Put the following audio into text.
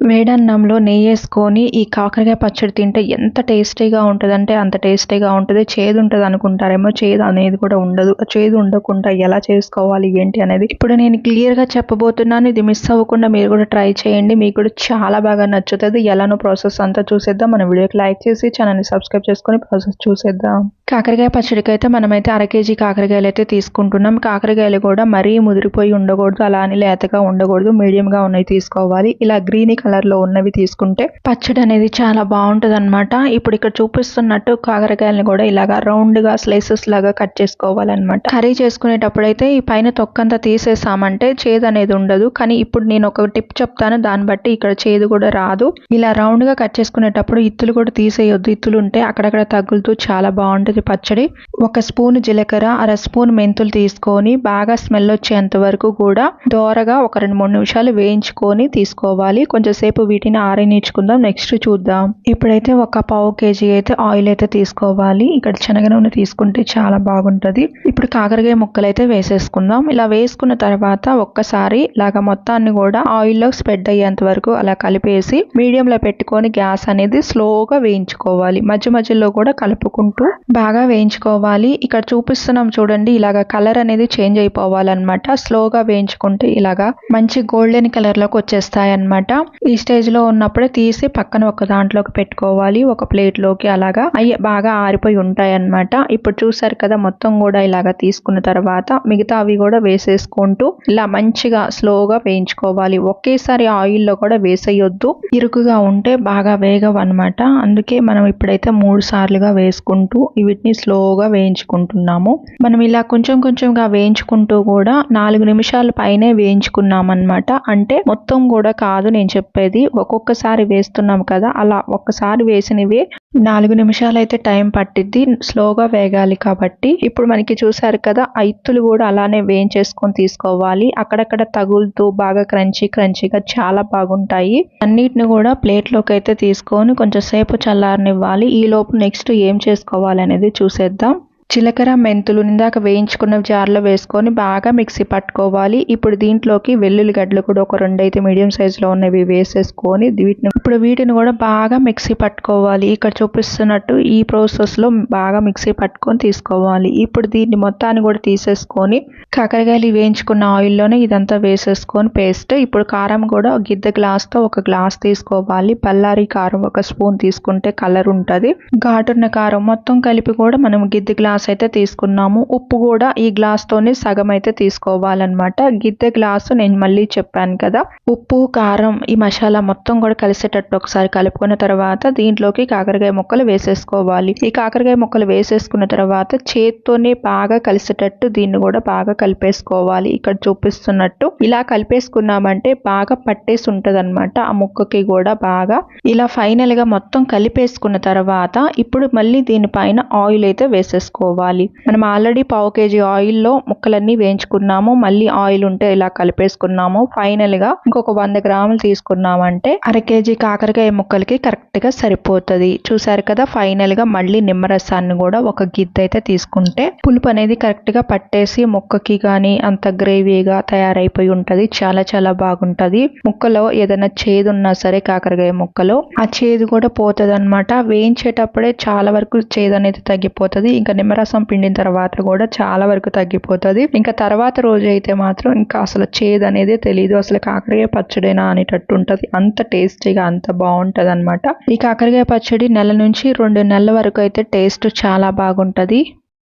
వేడన్నంలో నెయ్యేసుకొని ఈ కాకరకాయ పచ్చడి తింటే ఎంత టేస్టీగా ఉంటదంటే అంత టేస్టీగా ఉంటది. చేదు ఉంటది అనుకుంటారేమో, చేదు అనేది కూడా ఉండదు. చేదు ఉండకుండా ఎలా చేసుకోవాలి ఏంటి అనేది ఇప్పుడు నేను క్లియర్‌గా చెప్పబోతున్నాను. ఇది మిస్ అవ్వకుండా మీరు కూడా ట్రై చేయండి. మీకు కూడా చాలా బాగా నచ్చుతది. ఎలానో ప్రాసెస్ అంతా చూసేద్దాం. మన వీడియోకి లైక్ చేసి ఛానల్‌ని సబ్స్క్రైబ్ చేసుకొని ప్రాసెస్ చూసేద్దాం. కాకరకాయ పచ్చడికైతే మనమైతే అర కేజీ కాకరకాయలైతే తీసుకుంటున్నాం. కాకరకాయలు కూడా మరీ ముదిరిపోయి ఉండకూడదు. అలా అని లేతగా ఉండకూడదు. మీడియంగా ఉన్నవి తీసుకోవాలి. ఇలా గ్రీనీ కలర్‌లో ఉన్నవి తీసుకుంటే పచ్చడి అనేది చాలా బాగుంటదన్నమాట. ఇప్పుడు ఇక్కడ చూపిస్తున్నట్టు కాకరకాయలను కూడా ఇలాగా రౌండ్‌గా స్లైసెస్ లాగా కట్ చేసుకోవాలన్నమాట. కర్రీ చేసుకునేటప్పుడు అయితే ఈ పైన తొక్కంతా తీసేసామంటే చేదు అనేది ఉండదు. కానీ ఇప్పుడు నేను ఒక టిప్ చెప్తాను. దాన్ని బట్టి ఇక్కడ చేదు కూడా రాదు. ఇలా రౌండ్‌గా కట్ చేసుకునేటప్పుడు ఇత్తులు కూడా తీసేయొద్దు. ఇత్తులు ఉంటే అక్కడక్కడ తగులుతూ చాలా బాగుంటది పచ్చడి. ఒక స్పూన్ జీలకర్ర, అర స్పూన్ మెంతులు తీసుకొని బాగా స్మెల్ వచ్చేంత వరకు కూడా దోరగా ఒక 2-3 నిమిషాలు వేయించుకొని తీసుకోవాలి. కొంచెం సేపు వీటిని ఆరనిచ్చుకుందాం. నెక్స్ట్ చూద్దాం. ఇప్పుడైతే ఒక పావు కేజీ అయితే ఆయిల్ అయితే తీసుకోవాలి. ఇక్కడ శనగ నూనె తీసుకుంటే చాలా బాగుంటది. ఇప్పుడు కాకరకాయ ముక్కలు అయితే వేసేసుకుందాం. ఇలా వేసుకున్న తర్వాత ఒక్కసారి ఇలాగా మొత్తాన్ని కూడా ఆయిల్లో స్ప్రెడ్ అయ్యేంత వరకు అలా కలిపేసి మీడియంలో పెట్టుకొని గ్యాస్ అనేది స్లోగా వేయించుకోవాలి. మధ్య మధ్యలో కూడా కలుపుకుంటూ బాగా వేయించుకోవాలి. ఇక్కడ చూపిస్తున్నాం చూడండి, ఇలాగా కలర్ అనేది చేంజ్ అయిపోవాలన్నమాట. స్లోగా వేయించుకుంటే ఇలాగా మంచి గోల్డెన్ కలర్ లోకి వచ్చేస్తాయి అన్నమాట. ఈ స్టేజ్ లో ఉన్నప్పుడే తీసి పక్కన ఒక దాంట్లోకి పెట్టుకోవాలి. ఒక ప్లేట్ లోకి అలాగా అవి బాగా ఆరిపోయి ఉంటాయి అన్నమాట. ఇప్పుడు చూసారు కదా, మొత్తం కూడా ఇలాగా తీసుకున్న తర్వాత మిగతా అవి కూడా వేసేసుకుంటూ ఇలా మంచిగా స్లోగా వేయించుకోవాలి. ఒకేసారి ఆయిల్లో కూడా వేసేయొద్దు. ఇరుకుగా ఉంటే బాగా వేగవు అన్నమాట. అందుకే మనం ఇప్పుడైతే 3 సార్లుగా వేసుకుంటూ వీటిని స్లోగా వేయించుకుంటున్నాము. మనం ఇలా కొంచెం కొంచెంగా వేయించుకుంటూ కూడా 4 నిమిషాల పైనే వేయించుకున్నాం అన్నమాట. అంటే మొత్తం కూడా కాదు నేను చెప్పేది, ఒక్కొక్కసారి వేస్తున్నాం కదా, అలా ఒక్కసారి వేసినవి 4 నిమిషాలు అయితే టైం పట్టిద్ది. స్లోగా వేగాలి కాబట్టి. ఇప్పుడు మనకి చూసారు కదా, ఐత్తులు కూడా అలానే వేయించేసుకొని తీసుకోవాలి. అక్కడక్కడ తగులుతూ బాగా క్రంచీగా చాలా బాగుంటాయి. అన్నిటిని కూడా ప్లేట్ లోకి అయితే తీసుకొని కొంచెం సేపు చల్లారనివ్వాలి. ఈ లోపు నెక్స్ట్ ఏం చేసుకోవాలి అనేది చూసేద్దాం. జీలకర్ర, మెంతులు ఇందాక వేయించుకున్న జార్లో వేసుకొని బాగా మిక్సీ పట్టుకోవాలి. ఇప్పుడు దీంట్లోకి వెల్లుల్లి గడ్డలు కూడా ఒక 2 అయితే మీడియం సైజులో ఉన్నవి వేసేసుకొని వీటిని కూడా బాగా మిక్సీ పట్టుకోవాలి. ఇక్కడ చూపిస్తున్నట్టు ఈ ప్రాసెస్లో బాగా మిక్సీ పట్టుకొని తీసుకోవాలి. ఇప్పుడు దీన్ని మొత్తాన్ని కూడా తీసేసుకొని కాకరకాయలు వేయించుకున్న ఆయిల్లోనే ఇదంతా వేసేసుకొని పేస్ట్. ఇప్పుడు కారం కూడా గిద్ద గ్లాస్తో ఒక గ్లాస్ తీసుకోవాలి. బల్లారి కారం 1 స్పూన్ తీసుకుంటే కలర్ ఉంటుంది. ఘాటున్న కారం మొత్తం కలిపి కూడా మనం గిద్ద గ్లాస్ అయితే తీసుకున్నాము. ఉప్పు కూడా ఈ గ్లాస్ తోనే సగం అయితే తీసుకోవాలన్నమాట. గిద్దె గ్లాసు నేను మళ్ళీ చెప్పాను కదా. ఉప్పు, కారం, ఈ మసాలా మొత్తం కూడా కలిసేటట్టు ఒకసారి కలుపుకున్న తర్వాత దీంట్లోకి కాకరకాయ ముక్కలు వేసేసుకోవాలి. ఈ కాకరకాయ ముక్కలు వేసేసుకున్న తర్వాత చేత్తోనే బాగా కలిసేటట్టు దీన్ని కూడా బాగా కలిపేసుకోవాలి. ఇక్కడ చూపిస్తున్నట్టు ఇలా కలిపేసుకున్నామంటే బాగా పట్టేసి ఉంటది అనమాట. ఆ ముక్కకి కూడా బాగా ఇలా ఫైనల్ గా మొత్తం కలిపేసుకున్న తర్వాత ఇప్పుడు మళ్ళీ దీనిపైన ఆయిల్ అయితే వేసేసుకోవాలి. మనం ఆల్రెడీ పావు కేజీ ఆయిల్లో ముక్కలన్నీ వేయించుకున్నాము. మళ్ళీ ఆయిల్ ఉంటే ఇలా కలిపేసుకున్నాము. ఫైనల్ గా ఇంకొక 100 గ్రాములు తీసుకున్నామంటే అర కేజీ కాకరకాయ ముక్కలకి కరెక్ట్ గా సరిపోతుంది. చూసారు కదా, ఫైనల్ గా మళ్ళీ నిమ్మరసాన్ని కూడా ఒక గిద్ద అయితే తీసుకుంటే పులుపు అనేది కరెక్ట్ గా పట్టేసి ముక్కకి గానీ అంత గ్రేవీగా తయారైపోయి ఉంటది. చాలా చాలా బాగుంటది. ముక్కలో ఏదైనా చేదు ఉన్నా సరే కాకరకాయ ముక్కలో ఆ చేదు కూడా పోతుంది అనమాట. వేయించేటప్పుడే చాలా వరకు చేదు అనేది తగ్గిపోతుంది. ఇంకా నిమ్మరసం పిండిన తర్వాత కూడా చాలా వరకు తగ్గిపోతుంది. ఇంకా తర్వాత రోజు అయితే మాత్రం ఇంకా అసలు చేదు అనేది తెలియదు. అసలు కాకరకాయ పచ్చడినా అనేటట్టు ఉంటది. అంత టేస్టీగా అంత బాగుంటది అనమాట. ఈ కాకరకాయ పచ్చడి 1 నుంచి 2 నెలల వరకు అయితే టేస్ట్ చాలా బాగుంటది.